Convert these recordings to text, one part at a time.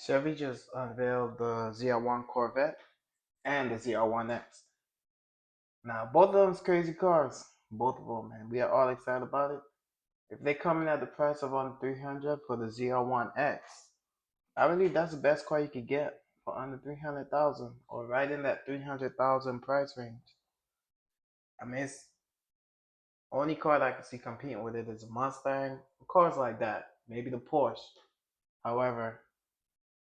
Chevy just unveiled the ZR1 Corvette and the ZR1X. Now, both of them's crazy cars. Both of them, man. We are all excited about it. If they come in at the price of under 300 for the ZR1X, I believe that's the best car you could get for under 300,000 or right in that 300,000 price range. I mean, it's only car that I can see competing with it is a Mustang, cars like that, maybe the Porsche. However,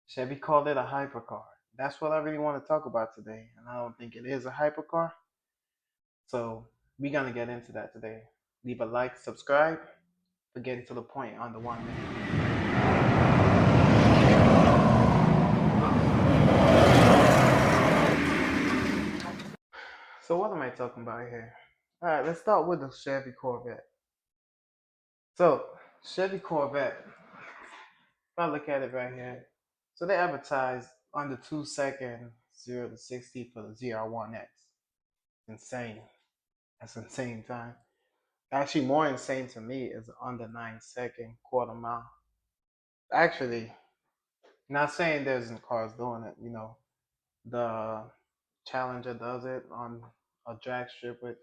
Chevy called it a hypercar. That's what I really want to talk about today, and I don't think it is a hypercar. So we're gonna get into that today. Leave a like, subscribe. We're getting to the point on the 1 minute. So what am I talking about here? All right, let's start with the Chevy Corvette. So Chevy Corvette, if I look at it right here, so they advertised under 2 seconds 0 to 60 for the ZR1X. Insane. That's insane time. Actually, more insane to me is under 9 second quarter mile. Actually, not saying there's no cars doing it. You know, the Challenger does it on a drag strip with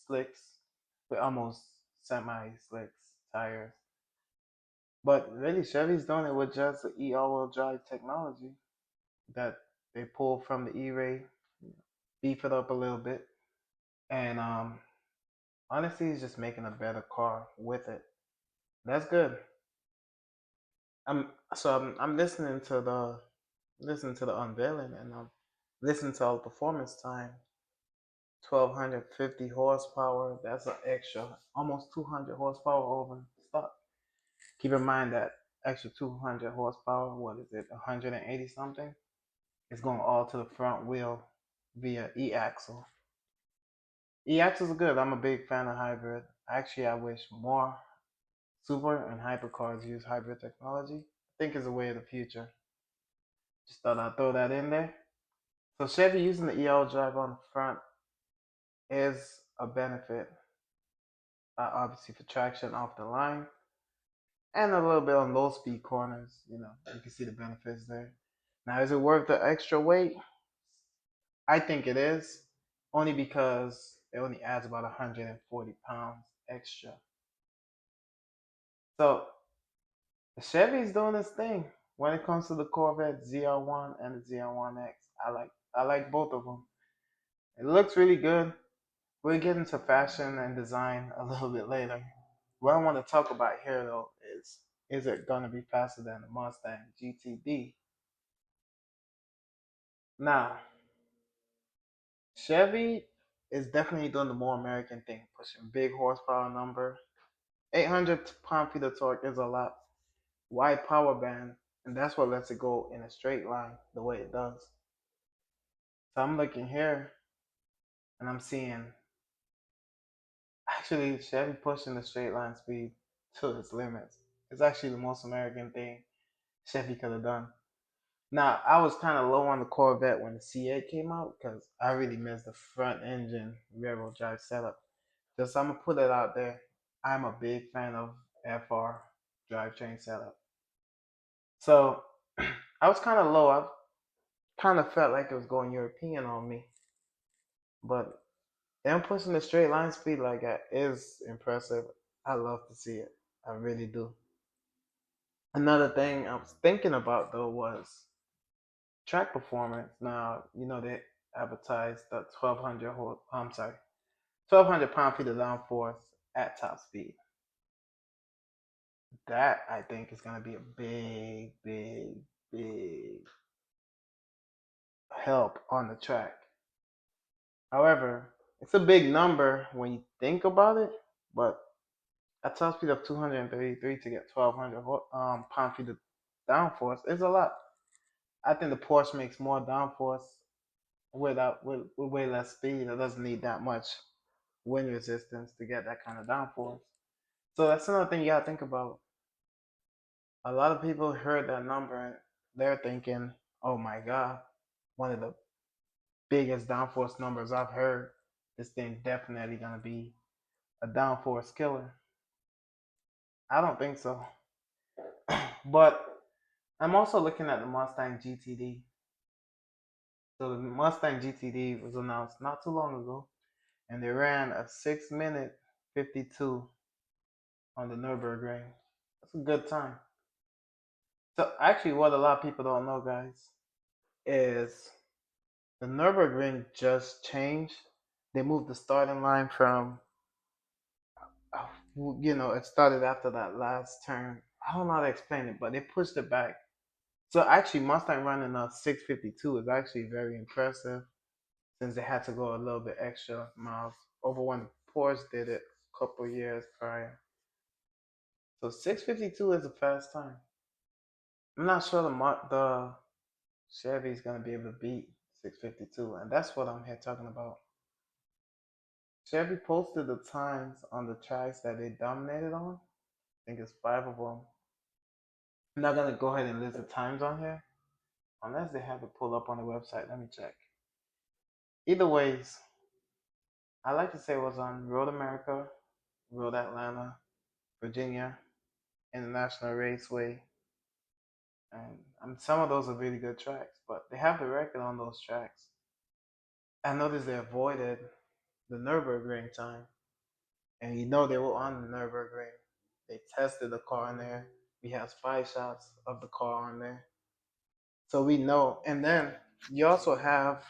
slicks, with almost semi slicks tires. But really, Chevy's doing it with just the all-wheel drive technology that they pull from the E-Ray, beef it up a little bit, and honestly, it's just making a better car with it. That's good. I'm listening to the unveiling, and I'm listening to all the performance time. 1250 horsepower. That's an extra almost 200 horsepower over stock. Keep in mind that extra 200 horsepower. What is it? 180 something. It's going all to the front wheel via e-axle. E-axles are good. I'm a big fan of hybrid. Actually, I wish more super and hypercars use hybrid technology. I think it's a way of the future. Just thought I'd throw that in there. So Chevy using the EL drive on the front is a benefit. Obviously for traction off the line and a little bit on low speed corners. You can see the benefits there. Now, is it worth the extra weight? I think it is, only because it only adds about 140 pounds extra. So the Chevy's doing its thing when it comes to the Corvette ZR1 and the ZR1X. I like both of them. It looks really good. We'll get into fashion and design a little bit later. What I want to talk about here though is it gonna be faster than the Mustang GTD? Now, Chevy is definitely doing the more American thing, pushing big horsepower number. 800 pound-feet of torque is a lot. Wide power band, and that's what lets it go in a straight line the way it does. So I'm looking here, and I'm seeing actually Chevy pushing the straight line speed to its limits. It's actually the most American thing Chevy could have done. Now, I was kind of low on the Corvette when the C8 came out because I really missed the front engine rear-wheel drive setup. Just I'm gonna put it out there. I'm a big fan of FR drivetrain setup. So I was kind of low. I kind of felt like it was going European on me. But them pushing the straight line speed like that is impressive. I love to see it. I really do. Another thing I was thinking about though was track performance. Now, they advertised the 1200 pound-feet of downforce at top speed. That I think is going to be a big, big, big help on the track. However, it's a big number when you think about it, but a top speed of 233 to get 1200 pound-feet of downforce is a lot. I think the Porsche makes more downforce with way less speed. It doesn't need that much wind resistance to get that kind of downforce. So that's another thing you gotta think about. A lot of people heard that number and they're thinking, oh my God, one of the biggest downforce numbers I've heard. This thing definitely gonna be a downforce killer. I don't think so. But I'm also looking at the Mustang GTD. So the Mustang GTD was announced not too long ago, and they ran a 6-minute 52 on the Nürburgring. That's a good time. So actually, what a lot of people don't know, guys, is the Nürburgring just changed. They moved the starting line from, it started after that last turn. I don't know how to explain it, but they pushed it back. So actually, Mustang running a 652 is actually very impressive, since they had to go a little bit extra miles over when Porsche did it a couple years prior. So 652 is a fast time. I'm not sure the Chevy is gonna be able to beat 652, and that's what I'm here talking about. Chevy posted the times on the tracks that they dominated on. I think it's 5 of them. I'm not gonna go ahead and list the times on here unless they have it pulled up on the website. Let me check. Either ways, I like to say it was on Road America, Road Atlanta, Virginia, International Raceway, and some of those are really good tracks, but they have the record on those tracks. I noticed they avoided the Nürburgring time, and they were on the Nürburgring. They tested the car in there. We have spy shots of the car on there, so we know. And then you also have,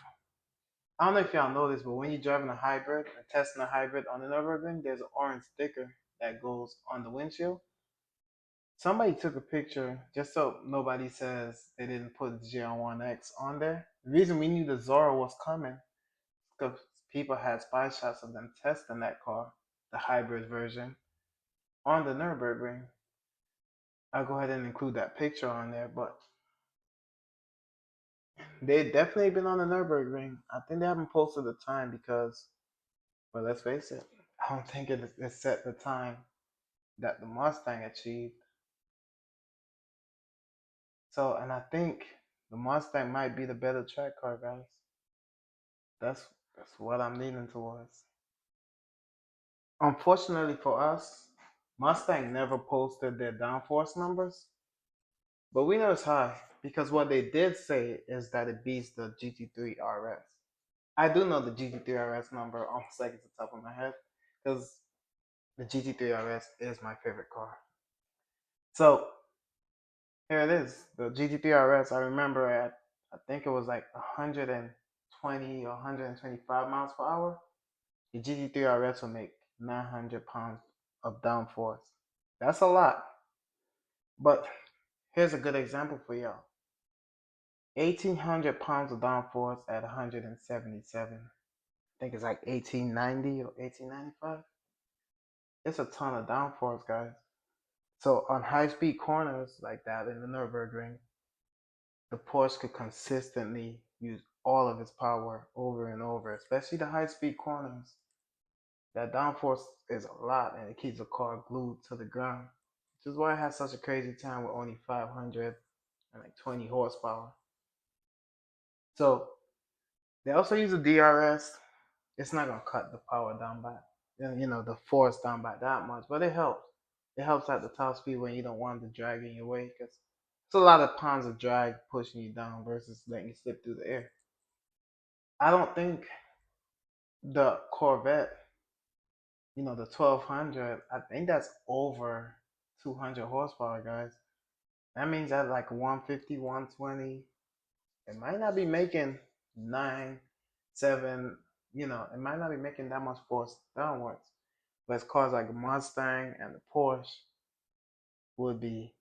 I don't know if y'all know this, but when you're driving a hybrid and testing a hybrid on the Nürburgring, there's an orange sticker that goes on the windshield. Somebody took a picture just so nobody says they didn't put ZR1X on there. The reason we knew the Zora was coming because people had spy shots of them testing that car, the hybrid version, on the Nürburgring. I'll go ahead and include that picture on there, but they definitely been on the Nürburgring. I think they haven't posted the time because, well, let's face it, I don't think it set the time that the Mustang achieved. So, and I think the Mustang might be the better track car, guys. That's that's what I'm leaning towards. Unfortunately for us, Mustang never posted their downforce numbers, but we know it's high because what they did say is that it beats the GT3 RS. I do know the GT3 RS number almost like it's the top of my head because the GT3 RS is my favorite car. So here it is, the GT3 RS. I remember I think it was like 120 or 125 miles per hour. The GT3 RS will make 900 pounds of downforce. That's a lot. But here's a good example for y'all. 1,800 pounds of downforce at 177. I think it's like 1890 or 1895. It's a ton of downforce, guys. So on high-speed corners like that in the Nürburgring, the Porsche could consistently use all of its power over and over, especially the high-speed corners. That downforce is a lot, and it keeps the car glued to the ground, which is why it has such a crazy time with only 500 and like 20 horsepower. So they also use a DRS. It's not gonna cut the power down by, the force down by that much, but it helps. It helps at the top speed when you don't want the drag in your way, because it's a lot of pounds of drag pushing you down versus letting you slip through the air. I don't think the Corvette, the 1200, I think that's over 200 horsepower, guys. That means at like 150, 120, it might not be making 9, 7, it might not be making that much force downwards. But it's cars like the Mustang and the Porsche would be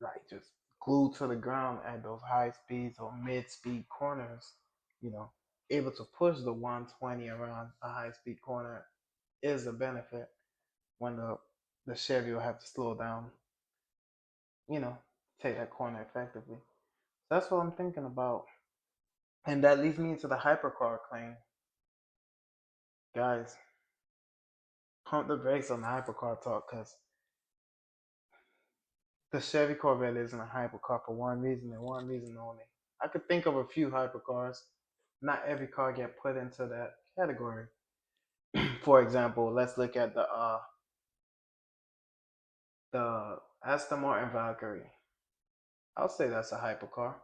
like just glued to the ground at those high speeds or mid speed corners, you know, able to push the 120 around a high speed corner is a benefit when the Chevy will have to slow down, you know, take that corner effectively. So that's what I'm thinking about. And that leads me into the hypercar claim. Guys, pump the brakes on the hypercar talk because the Chevy Corvette isn't a hypercar for one reason and one reason only. I could think of a few hypercars. Not every car get put into that category. For example, let's look at the Aston Martin Valkyrie. I'll say that's a hypercar.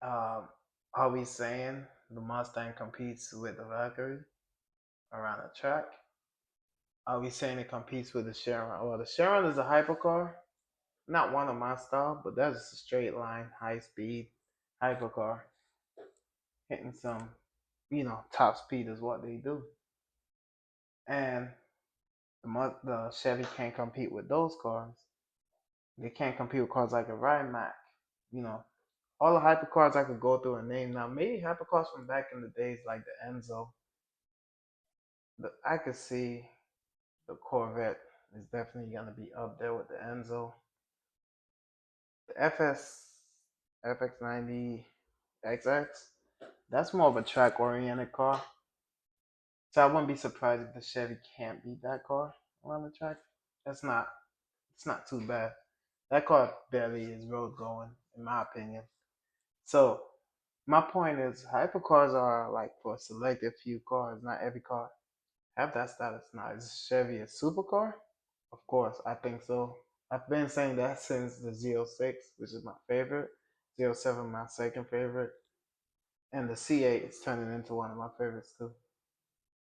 Are we saying the Mustang competes with the Valkyrie around the track? Are we saying it competes with the Chiron? Well, the Chiron is a hypercar, not one of my style, but that's a straight line, high speed hypercar, hitting some, top speed is what they do. And the Chevy can't compete with those cars. They can't compete with cars like a Rimac. You know, all the hypercars I could go through and name now. Maybe hypercars from back in the days like the Enzo. I could see the Corvette is definitely gonna be up there with the Enzo. The FX90 XX. That's more of a track oriented car. So I wouldn't be surprised if the Chevy can't beat that car around the track. That's not it's not too bad. That car barely is road going, in my opinion. So my point is hypercars are like for a selected few cars, not every car have that status. Now is Chevy a supercar? Of course, I think so. I've been saying that since the Z06, which is my favorite, Z07 my second favorite, and the C8 is turning into one of my favorites too.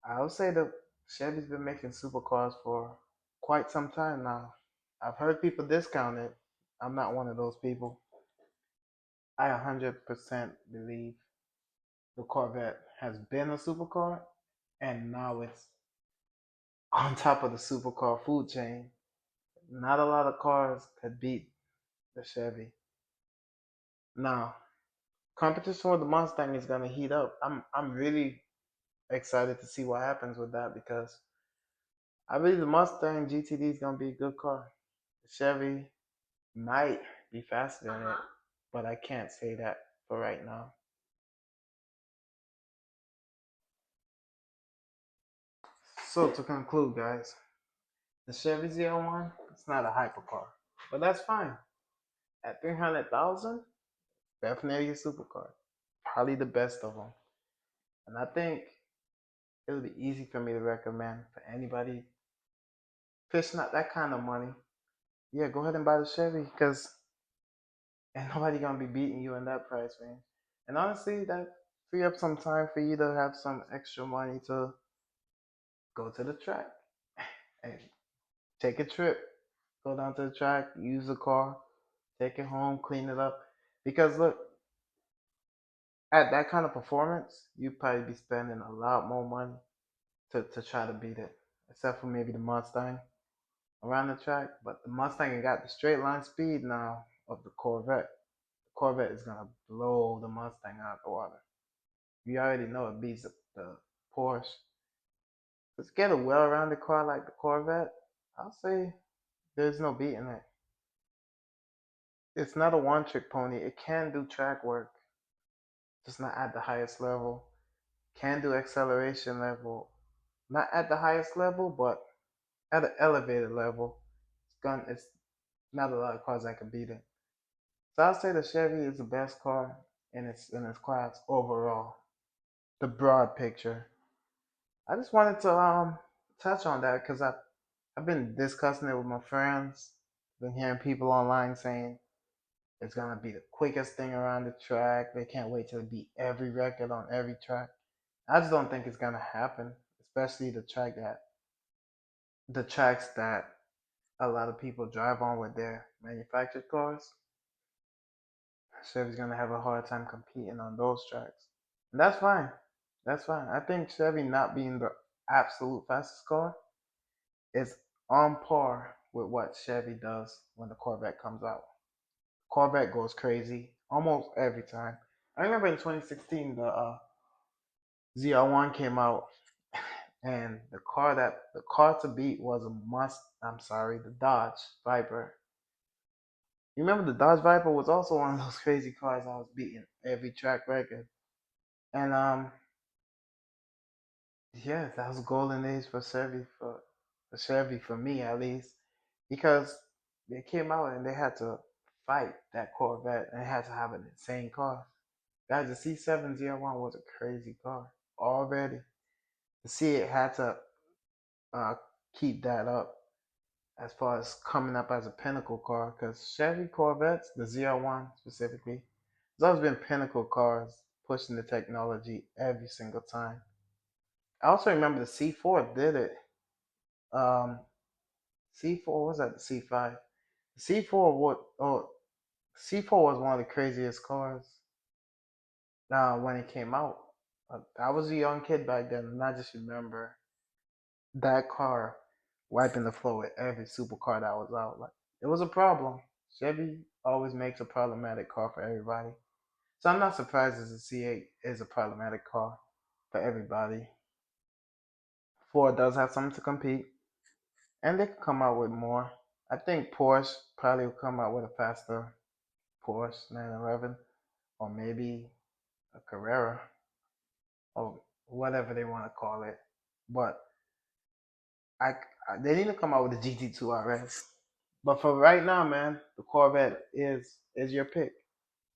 I would say that Chevy's been making supercars for quite some time now. I've heard people discount it. I'm not one of those people. I 100% believe the Corvette has been a supercar and now it's on top of the supercar food chain. Not a lot of cars could beat the Chevy. Now, competition with the Mustang is gonna heat up. I'm really excited to see what happens with that because I believe the Mustang GTD is gonna be a good car. The Chevy might be faster than it, but I can't say that for right now. So to conclude, guys, the Chevy ZR1, it's not a hypercar, but that's fine. At 300,000, definitely a supercar. Probably the best of them. And I think it'll be easy for me to recommend for anybody fishing out that kind of money. Yeah, go ahead and buy the Chevy because ain't nobody gonna be beating you in that price range. And honestly, that free up some time for you to have some extra money to go to the track and take a trip. Go down to the track, use the car, take it home, clean it up. Because look, at that kind of performance, you'd probably be spending a lot more money to try to beat it. Except for maybe the Mustang around the track. But the Mustang got the straight line speed now of the Corvette. The Corvette is gonna blow the Mustang out of the water. You already know it beats the Porsche. Let's get a well-rounded car like the Corvette. I'll say there's no beating it. It's not a one-trick pony. It can do track work, just not at the highest level. Can do acceleration level, not at the highest level, but at an elevated level. It's not a lot of cars that can beat it. So I'll say the Chevy is the best car in its class overall. The broad picture. I just wanted to touch on that because I've been discussing it with my friends. Been hearing people online saying it's gonna be the quickest thing around the track. They can't wait to beat every record on every track. I just don't think it's gonna happen, especially the tracks that a lot of people drive on with their manufactured cars. Chevy's gonna have a hard time competing on those tracks. And that's fine. That's fine. I think Chevy not being the absolute fastest car is on par with what Chevy does when the Corvette comes out. Corvette goes crazy almost every time. I remember in 2016 the ZR1 came out, and the car to beat was a must. I'm sorry, the Dodge Viper. You remember the Dodge Viper was also one of those crazy cars I was beating every track record. And yeah, that was golden age for Chevy for me at least, because they came out and they had to fight that Corvette and they had to have an insane car. Guys, the C701 was a crazy car already. The C8 had to uh, keep that up. as far as coming up as a pinnacle car, because Chevy Corvettes, the ZR1 specifically, there's always been pinnacle cars pushing the technology every single time. I also remember the C4 did it. Um, C4 was that the C5? The C4 what? Oh, C4 was one of the craziest cars. When it came out, I was a young kid back then, and I just remember that car wiping the floor with every supercar that was out. Like it was a problem. Chevy always makes a problematic car for everybody. So I'm not surprised as a C8 is a problematic car for everybody. Ford does have something to compete, and they could come out with more. I think Porsche probably will come out with a faster Porsche 911, or maybe a Carrera, or whatever they want to call it. But I, they need to come out with a GT2 RS. But for right now, man, the Corvette is your pick.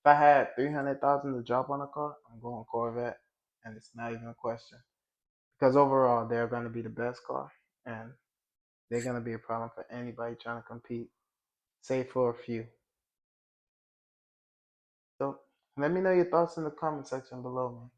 If I had 300,000 to drop on a car, I'm going Corvette, and it's not even a question. Because overall, they're going to be the best car, and they're going to be a problem for anybody trying to compete, save for a few. So let me know your thoughts in the comment section below, man.